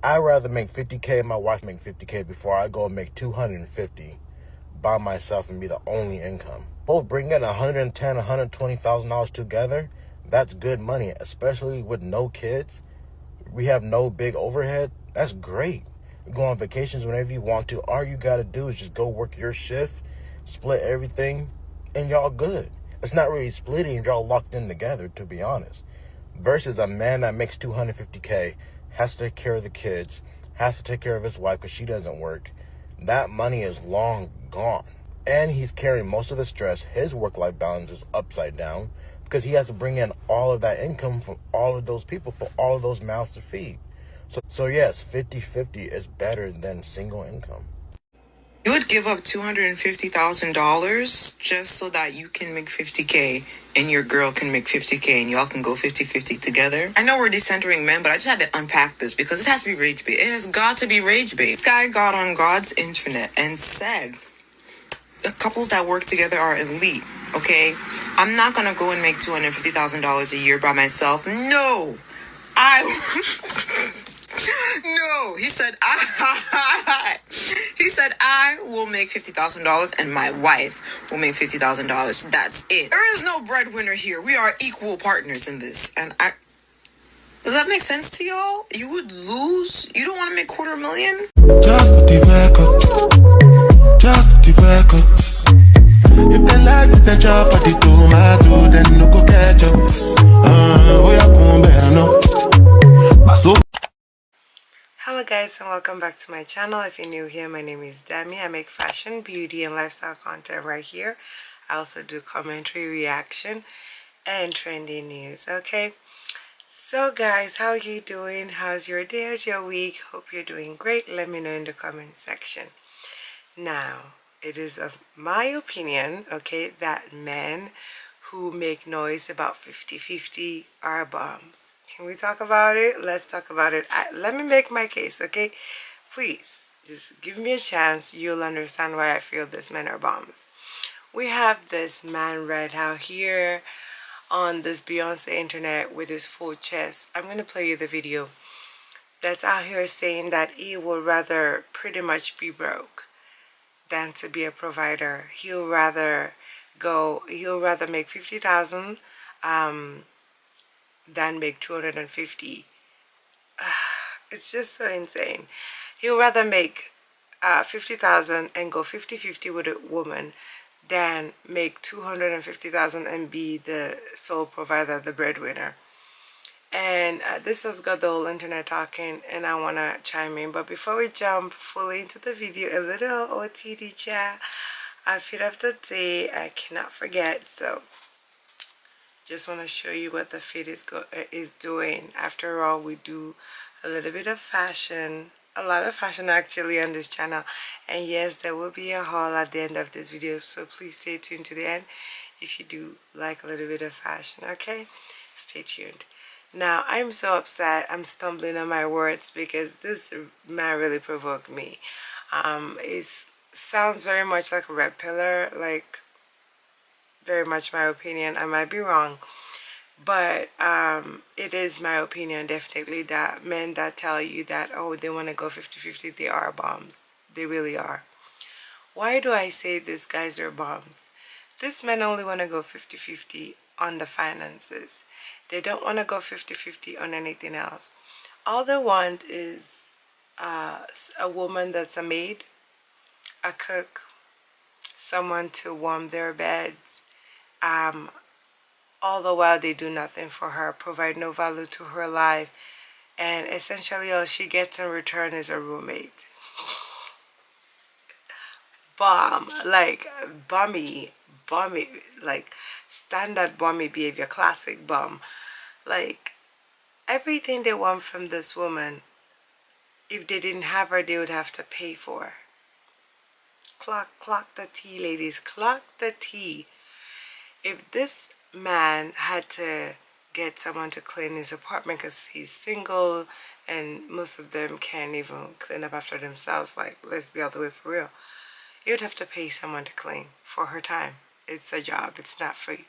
I'd rather make 50K and my wife make 50K before I go and make 250 by myself and be the only income. Both bring in $110,000, $120,000 together. That's good money, especially with no kids. We have no big overhead. That's great. You go on vacations whenever you want to. All you gotta do is just go work your shift, split everything, and y'all good. It's not really splitting, y'all locked in together, to be honest. Versus a man that makes 250K, has to take care of the kids, has to take care of his wife because she doesn't work. That money is long gone. And he's carrying most of the stress. His work-life balance is upside down because he has to bring in all of that income from all of those people for all of those mouths to feed. So yes, 50-50 is better than single income. You would give up $250,000 just so that you can make 50K and your girl can make 50K and y'all can go 50-50 together. I know we're decentering men, but I just had to unpack this because it has to be rage bait. It has got to be rage bait. This guy got on God's internet and said the couples that work together are elite, okay? I'm not gonna go and make $250,000 a year by myself. No! No, he said I will make $50,000 and my wife will make $50,000. That's it. There is no breadwinner here. We are equal partners in this. And does that make sense to y'all? You would lose. You don't want to make $250,000. Just for the record. Just for the record. If they like the job at the tomato, then no go catch up. Hello guys and welcome back to my channel. If you're new here, my name is Dammie. I make fashion, beauty and lifestyle content right here. I also do commentary, reaction and trendy news. Okay, so guys, how are you doing? How's your day? How's your week? Hope you're doing great. Let me know in the comment section. Now, it is of my opinion, okay, that men who make noise about 50-50 are bums. Can we talk about it? Let's talk about it. Let me make my case, okay? Please, just give me a chance. You'll understand why I feel these men are bums. We have this man right out here on this Beyonce internet with his full chest. I'm going to play you the video that's out here saying that he would rather pretty much be broke than to be a provider. He'll rather make 50,000 than make 250. It's just so insane. He'll rather make 50,000 and go 50-50 with a woman than make 250,000 and be the sole provider, the breadwinner. And this has got the whole internet talking, and I want to chime in. But before we jump fully into the video, a little OOTD chat. Outfit of the day, I cannot forget. So just want to show you what the fit is doing. After all, we do a little bit of fashion, a lot of fashion actually on this channel. And yes, there will be a haul at the end of this video, so please stay tuned to the end if you do like a little bit of fashion. Okay, stay tuned. Now, I'm so upset. I'm stumbling on my words because this man really provoked me. Sounds very much like a red pillar, like very much my opinion. I might be wrong, but it is my opinion definitely that men that tell you that, oh, they want to go 50-50, they are bombs. They really are. Why do I say these guys are bombs? These men only want to go 50-50 on the finances. They don't want to go 50-50 on anything else. All they want is a woman that's a maid, a cook, someone to warm their beds, all the while they do nothing for her, provide no value to her life, and essentially all she gets in return is a roommate. Bomb, like bummy, like standard bummy behavior, classic bum. Like everything they want from this woman, if they didn't have her, they would have to pay for. Clock the tea, ladies. Clock the tea. If this man had to get someone to clean his apartment because he's single and most of them can't even clean up after themselves, like, let's be all the way for real, you would have to pay someone to clean for her time. It's a job. It's not free.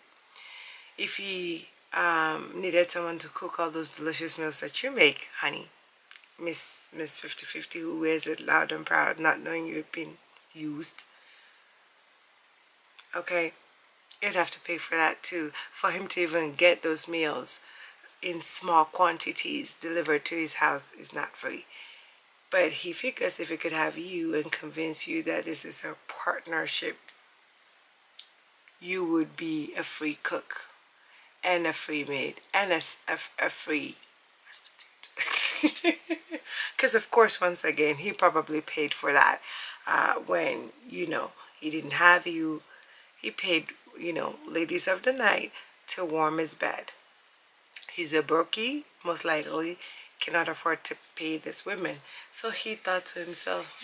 If he needed someone to cook all those delicious meals that you make, honey, Miss 50/50 who wears it loud and proud, not knowing you've been used. Okay, you'd have to pay for that too, for him to even get those meals in small quantities delivered to his house is not free. But he figures if he could have you and convince you that this is a partnership, you would be a free cook and a free maid and a free prostitute. Because of course, once again, he probably paid for that when, you know, he didn't have you. He paid, you know, ladies of the night to warm his bed. He's a brokey, most likely cannot afford to pay this women. So he thought to himself,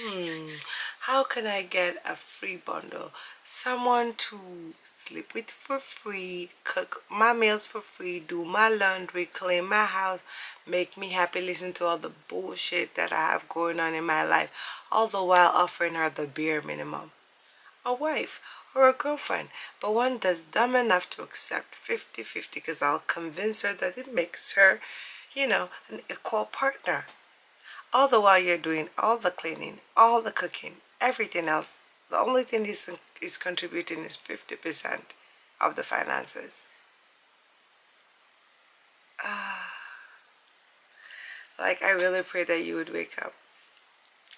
how can I get a free bundle? Someone to sleep with for free, cook my meals for free, do my laundry, clean my house, make me happy, listen to all the bullshit that I have going on in my life, all the while offering her the bare minimum. A wife or a girlfriend, but one that's dumb enough to accept 50/50 because I'll convince her that it makes her, you know, an equal partner. All the while you're doing all the cleaning, all the cooking, everything else. The only thing is contributing is 50% of the finances. Like, I really pray that you would wake up.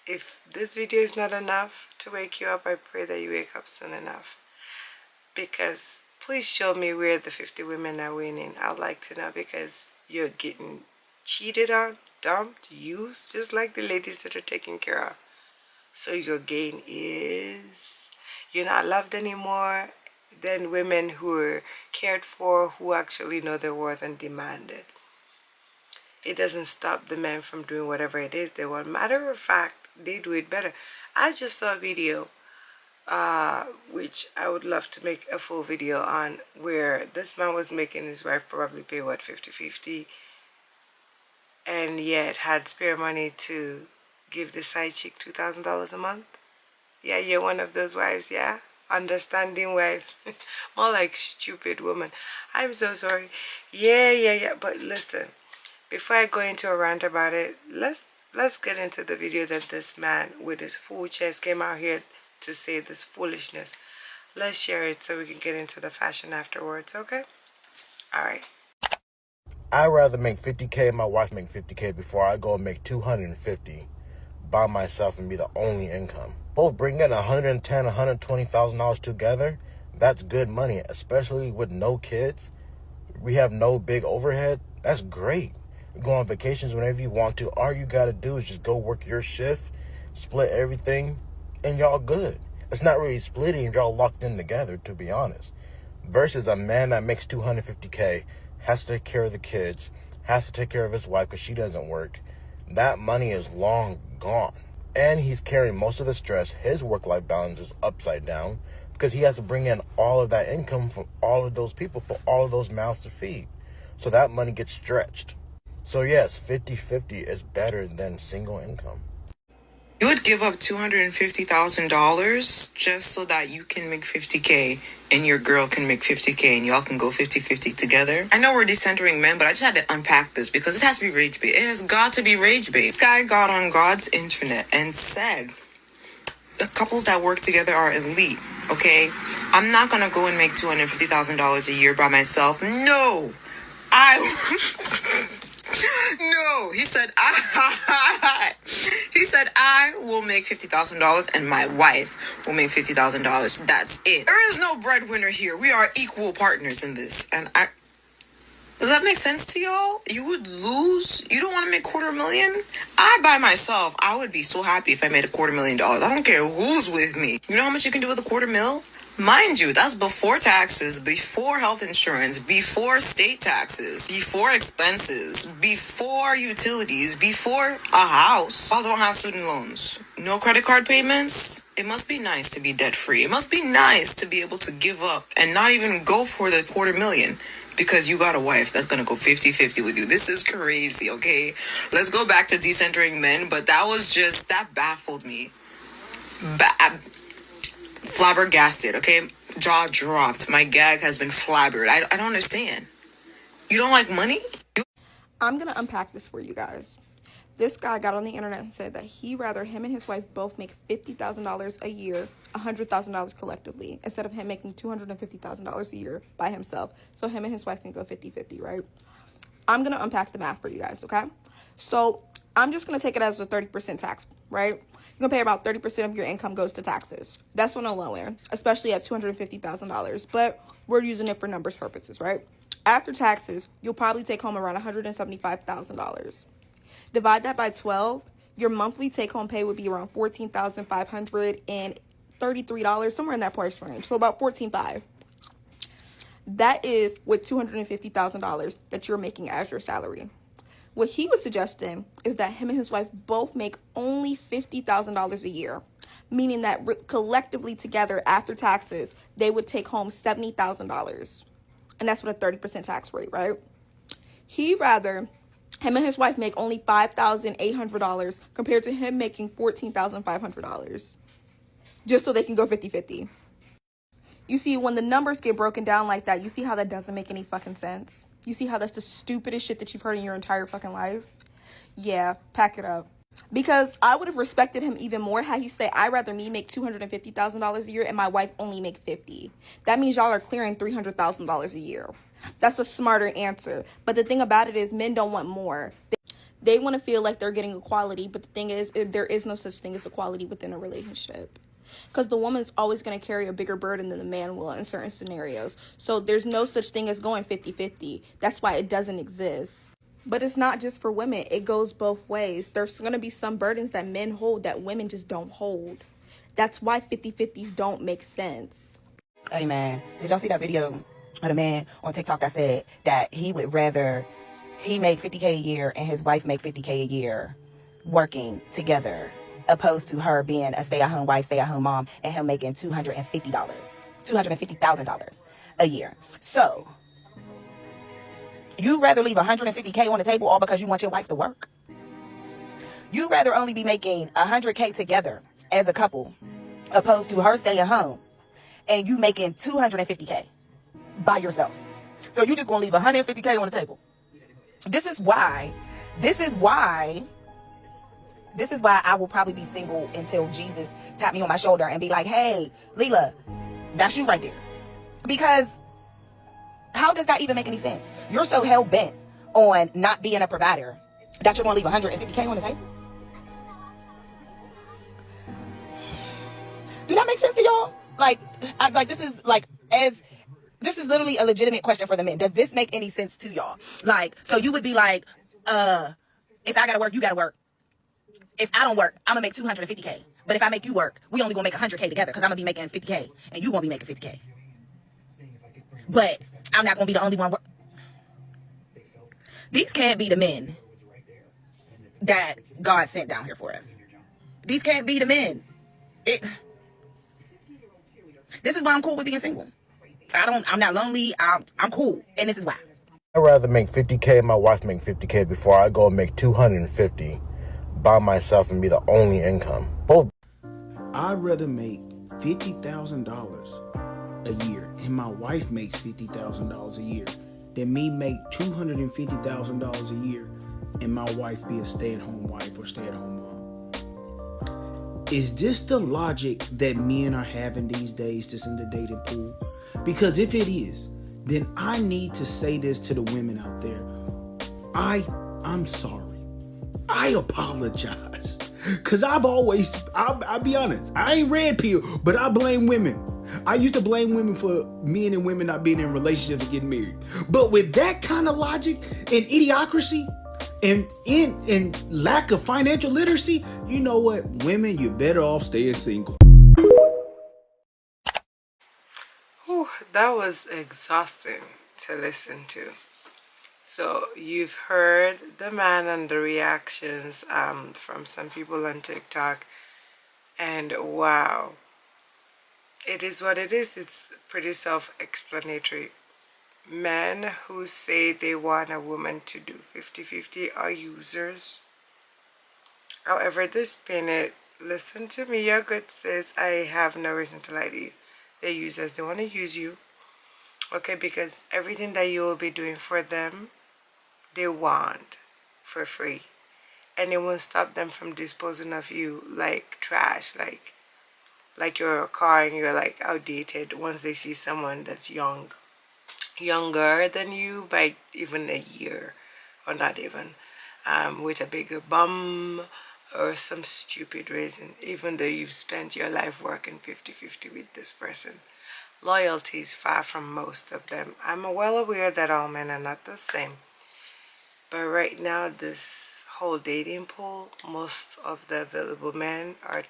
If this video is not enough to wake you up, I pray that you wake up soon enough. Because please show me where the 50 women are winning. I'd like to know, because you're getting cheated on, dumped, used, just like the ladies that are taken care of. So your gain is you're not loved anymore than women who are cared for, who actually know their worth and demand it. It doesn't stop the men from doing whatever it is they want. Matter of fact, they do it better. I just saw a video, which I would love to make a full video on, where this man was making his wife probably pay, what, 50/50, and yet had spare money to give the side chick $2,000 a month. Yeah, you're one of those wives, yeah? Understanding wife. More like stupid woman. I'm so sorry. Yeah. But listen, before I go into a rant about it, let's get into the video that this man with his full chest came out here to say this foolishness. Let's share it so we can get into the fashion afterwards, okay? Alright. I'd rather make 50K and my wife make 50K before I go and make 250 by myself and be the only income. Both bring in $110,000, $120,000 together. That's good money, especially with no kids. We have no big overhead. That's great. You go on vacations whenever you want to. All you got to do is just go work your shift, split everything, and y'all good. It's not really splitting. Y'all locked in together, to be honest. Versus a man that makes 250K, has to take care of the kids, has to take care of his wife because she doesn't work. That money is long gone. And he's carrying most of the stress. His work-life balance is upside down because he has to bring in all of that income from all of those people for all of those mouths to feed. So that money gets stretched. So yes, 50/50 is better than single income. You would give up $250,000 just so that you can make 50K and your girl can make 50K and y'all can go 50/50 together. I know we're decentering men, but I just had to unpack this because it has to be rage bait. It has got to be rage bait. This guy got on God's internet and said the couples that work together are elite, okay? I'm not going to go and make $250,000 a year by myself. No. No, he said I will make $50,000 and my wife will make $50,000. That's it. There is no breadwinner here. We are equal partners in this. And does that make sense to y'all? You would lose. You don't want to make $250,000? I by myself, I would be so happy if I made $250,000. I don't care who's with me. You know how much you can do with $250,000? Mind you, that's before taxes, before health insurance, before state taxes, before expenses, before utilities, before a house. Y'all don't have student loans. No credit card payments. It must be nice to be debt free. It must be nice to be able to give up and not even go for the $250,000 because you got a wife that's going to go 50/50 with you. This is crazy, okay? Let's go back to decentering men, but that baffled me. Flabbergasted, okay? Jaw dropped. My gag has been flabbered. I don't understand. You don't like money? I'm gonna unpack this for you guys. This guy got on the internet and said that he rather him and his wife both make $50,000 a year, $100,000 collectively, instead of him making $250,000 a year by himself. So him and his wife can go 50-50, right? I'm going to unpack the math for you guys, okay? So I'm just going to take it as a 30% tax, right? You're going to pay about 30% of your income goes to taxes. That's on a low end, especially at $250,000. But we're using it for numbers purposes, right? After taxes, you'll probably take home around $175,000. Divide that by 12, your monthly take-home pay would be around $14,533, somewhere in that price range. So about $14,500. That is with $250,000 that you're making as your salary. What he was suggesting is that him and his wife both make only $50,000 a year, meaning that collectively together after taxes, they would take home $70,000. And that's with a 30% tax rate, right? He'd rather him and his wife make only $5,800 compared to him making $14,500, just so they can go 50-50. You see, when the numbers get broken down like that, you see how that doesn't make any fucking sense? You see how that's the stupidest shit that you've heard in your entire fucking life? Yeah, pack it up. Because I would have respected him even more had he said, I'd rather me make $250,000 a year and my wife only make $50,000. That means y'all are clearing $300,000 a year. That's a smarter answer. But the thing about it is men don't want more. They want to feel like they're getting equality. But the thing is, there is no such thing as equality within a relationship. Because the woman's always going to carry a bigger burden than the man will in certain scenarios. So there's no such thing as going 50-50. That's why it doesn't exist. But it's not just for women. It goes both ways. There's going to be some burdens that men hold that women just don't hold. That's why 50-50s don't make sense. Hey man, did y'all see that video of the man on TikTok that said that he would rather he make $50K a year and his wife make $50K a year working together, opposed to her being a stay-at-home wife, stay-at-home mom, and him making $250,000 a year. So you'd rather leave $150K on the table all because you want your wife to work? You'd rather only be making $100K together as a couple, opposed to her staying home and you making $250K by yourself. So you just gonna leave $150K on the table. This is why I will probably be single until Jesus tap me on my shoulder and be like, hey, Leela, that's you right there. Because how does that even make any sense? You're so hell-bent on not being a provider that you're going to leave $150K on the table? Do that make sense to y'all? This is literally a legitimate question for the men. Does this make any sense to y'all? So you would be like, if I gotta work, you gotta work. If I don't work, I'm gonna make $250K. But if I make you work, we only gonna make $100K together because I'm gonna be making $50K and you gonna be making $50K. But I'm not gonna be the only one. These can't be the men that God sent down here for us. These can't be the men. This is why I'm cool with being single. I'm not lonely. I'm cool. And this is why. I'd rather make 50K and my wife make 50K before I go and make 250 by myself and be the only income. Both. I'd rather make $50,000 a year and my wife makes $50,000 a year than me make $250,000 a year and my wife be a stay-at-home wife or stay-at-home mom. Is this the logic that men are having these days just in the dating pool? Because if it is, then I need to say this to the women out there. I'm sorry. I apologize. Because I'll be honest, I ain't red pill, but I blame women. I used to blame women for men and women not being in relationships and getting married. But with that kind of logic and idiocracy and lack of financial literacy, you know what? Women, you're better off staying single. Whew, that was exhausting to listen to. So you've heard the man and the reactions from some people on TikTok, and wow, it is what it is. It's pretty self-explanatory. Men who say they want a woman to do 50-50 are users. However they spin it, listen to me, you're good sis, I have no reason to lie to you. They're users. They want to use you, okay, because everything that you will be doing for them, they want for free. and it won't stop them from disposing of you like trash, like your car, and you're like outdated once they see someone that's younger than you by even a year, or not even, with a bigger bum or some stupid reason, even though you've spent your life working 50-50 with this person. Loyalty is far from most of them. I'm well aware that all men are not the same, but right now, this whole dating pool, most of the available men are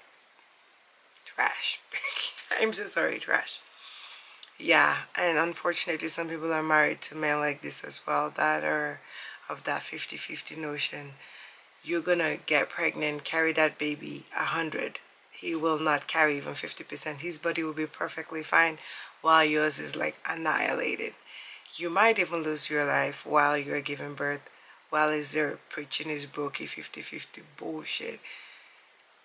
trash. I'm so sorry, trash. Yeah, and unfortunately, some people are married to men like this as well, that are of that 50-50 notion. You're gonna get pregnant, carry that baby 100. He will not carry even 50%. His body will be perfectly fine, while yours is like annihilated. You might even lose your life while you're giving birth, while he's there preaching his brokey 50-50 bullshit.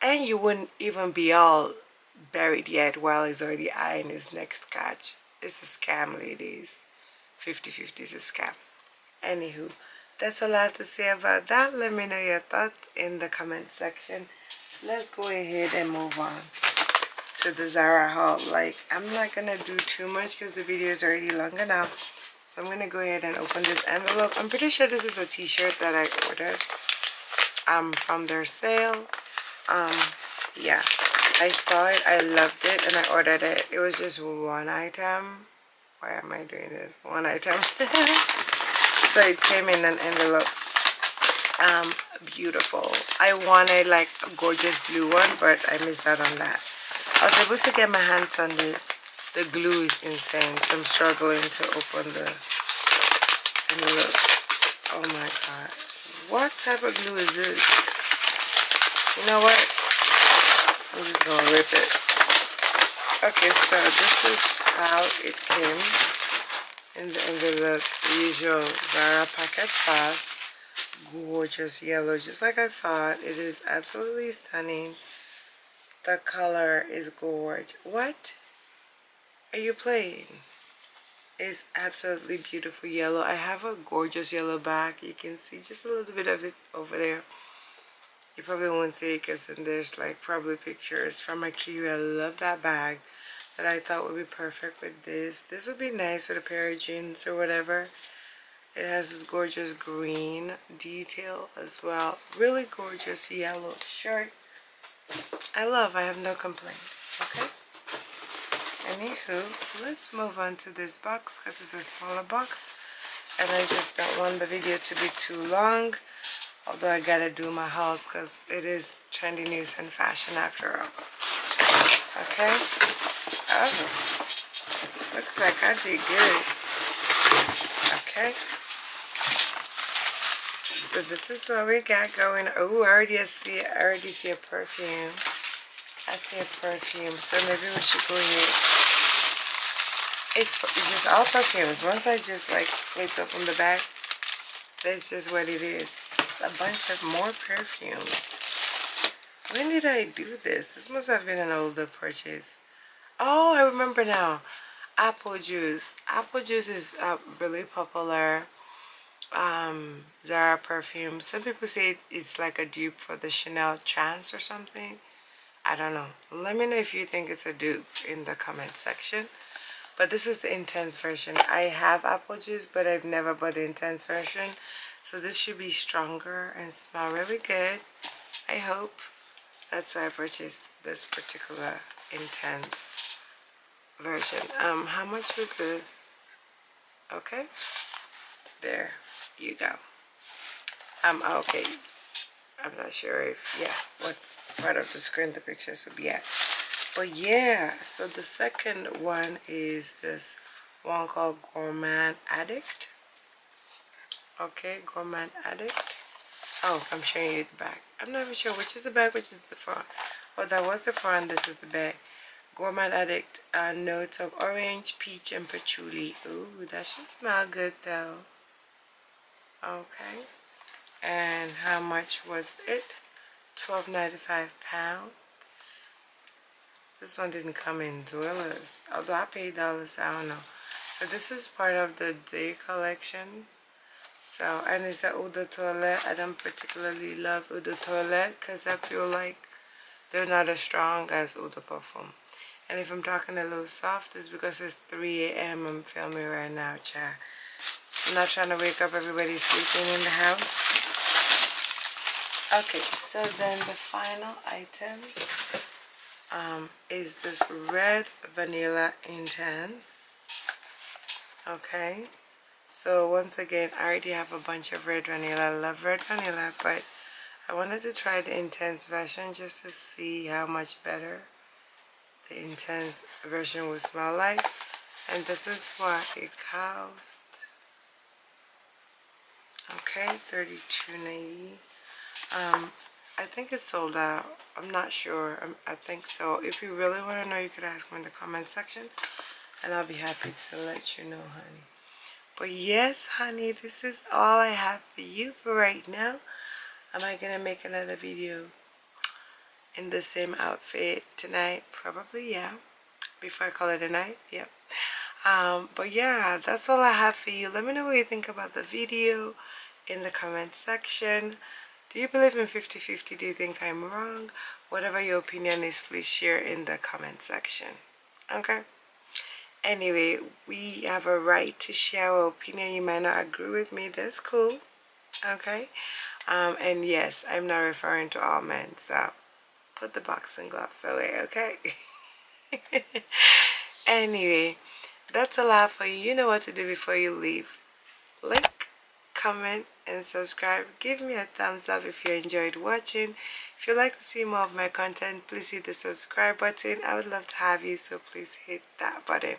And you wouldn't even be all buried yet while he's already eyeing his next catch. It's a scam, ladies. 50-50 is a scam. Anywho, that's all I have to say about that. Let me know your thoughts in the comment section. Let's go ahead and move on to the Zara haul. Like, I'm not gonna do too much because the video is already long enough. So I'm gonna go ahead and open this envelope. I'm pretty sure this is a t-shirt that I ordered from their sale. Yeah, I saw it, I loved it, and I ordered it. It was just one item. Why am I doing this? One item. So it came in an envelope. Beautiful. I wanted like a gorgeous blue one, but I missed out on that. I was able to get my hands on this. The glue is insane, so I'm struggling to open the envelope. Oh my god. What type of glue is this? You know what? I'm just gonna rip it. Okay, so this is how it came in the envelope. The usual Zara packet sauce. Gorgeous yellow, just like I thought. It is absolutely stunning. The color is gorgeous. What are you playing? It's absolutely beautiful yellow. I have a gorgeous yellow bag. You can see just a little bit of it over there. You probably won't see it because then there's like probably pictures from my queue. I love that bag that I thought would be perfect with this. This would be nice with a pair of jeans or whatever. It has this gorgeous green detail as well. Really gorgeous yellow shirt. I have no complaints. Okay? Anywho, let's move on to this box because it's a smaller box. And I just don't want the video to be too long. Although I gotta do my hauls because it is trendy news and fashion after all. Okay? Oh. Looks like I did good. Okay? So this is what we got going. Oh, I already see a perfume. I see a perfume. So maybe we should go ahead. It's just all perfumes. Once I just like flipped open the bag, that's just what it is. It's a bunch of more perfumes. When did I do this? This must have been an older purchase. Oh, I remember now. Apple juice. Apple juice is really popular. Zara perfume. Some people say it's like a dupe for the Chanel Chance or something. I don't know. Let me know if you think it's a dupe in the comment section. But this is the intense version. I have apple juice, but I've never bought the intense version. So this should be stronger and smell really good. I hope. That's why I purchased this particular intense version. How much was this? Okay. There you go. Okay. I'm not sure if, what part of the screen the pictures would be at. But yeah, so the second one is this one called Gourmand Addict. Okay, Gourmand Addict. Oh, I'm showing you the back. I'm not even sure which is the back, which is the front. Oh, that was the front, this is the back. Gourmand Addict, notes of orange, peach, and patchouli. Ooh, that should smell good though. Okay. And how much was it? £12.95. This one didn't come in Dwellers. Although I paid dollars, I don't know. So this is part of the day collection. So, and it's a eau de toilette. I don't particularly love eau de toilette because I feel like they're not as strong as eau de parfum. And if I'm talking a little soft, it's because it's 3 a.m. I'm filming right now, child. I'm not trying to wake up everybody sleeping in the house. Okay, so then the final item is this Red Vanilla Intense. Okay, so once again, I already have a bunch of red vanilla. I love red vanilla, but I wanted to try the intense version just to see how much better the intense version would smell like. And this is what it cost. Okay, $32.90. I think it's sold out. I'm not sure. I think so. If you really want to know, you could ask me in the comment section, and I'll be happy to let you know, honey. But yes, honey, this is all I have for you for right now. Am I gonna make another video in the same outfit tonight? Probably, yeah. Before I call it a night, yep. But yeah, that's all I have for you. Let me know what you think about the video in the comment section. Do you believe in 50-50? Do you think I'm wrong? Whatever your opinion is, please share in the comment section. Okay? Anyway, we have a right to share our opinion. You might not agree with me. That's cool. Okay? And yes, I'm not referring to all men. So, put the boxing gloves away, okay? Anyway, that's a lot for you. You know what to do before you leave. Like, comment, and subscribe. Give me a thumbs up if you enjoyed watching. If you'd like to see more of my content, please hit the subscribe button. I would love to have you, so please hit that button.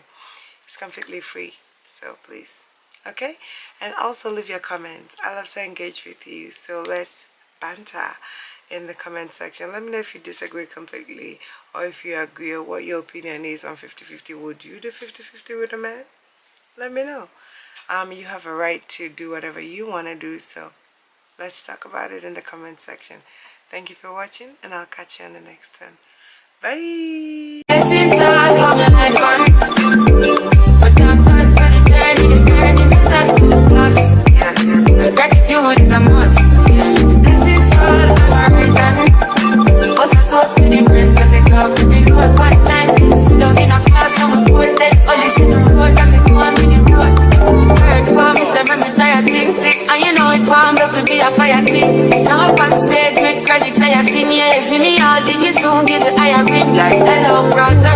It's completely free, so please. Okay? And also leave your comments. I love to engage with you, so let's banter in the comment section. Let me know if you disagree completely or if you agree, or what your opinion is on 50-50. Would you do 50-50 with a man? Let me know. You have a right to do whatever you want to do, so let's talk about it in the comment section. Thank you for watching, and I'll catch you on the next one. Bye! Gratitude is a must. Blessings fall from our right hand. Also toast to the friends that they love. They know what part time is. Sit down in a class, I'm a poor dead. Only see the road, and they go on with the road. Heard for me, seven me tired thing. And you know it formed up to be a fire thing. Now up on stage with credits, I sing, yeah. Jimmy, I'll dig it soon, get the higher ring. Like hello, brother.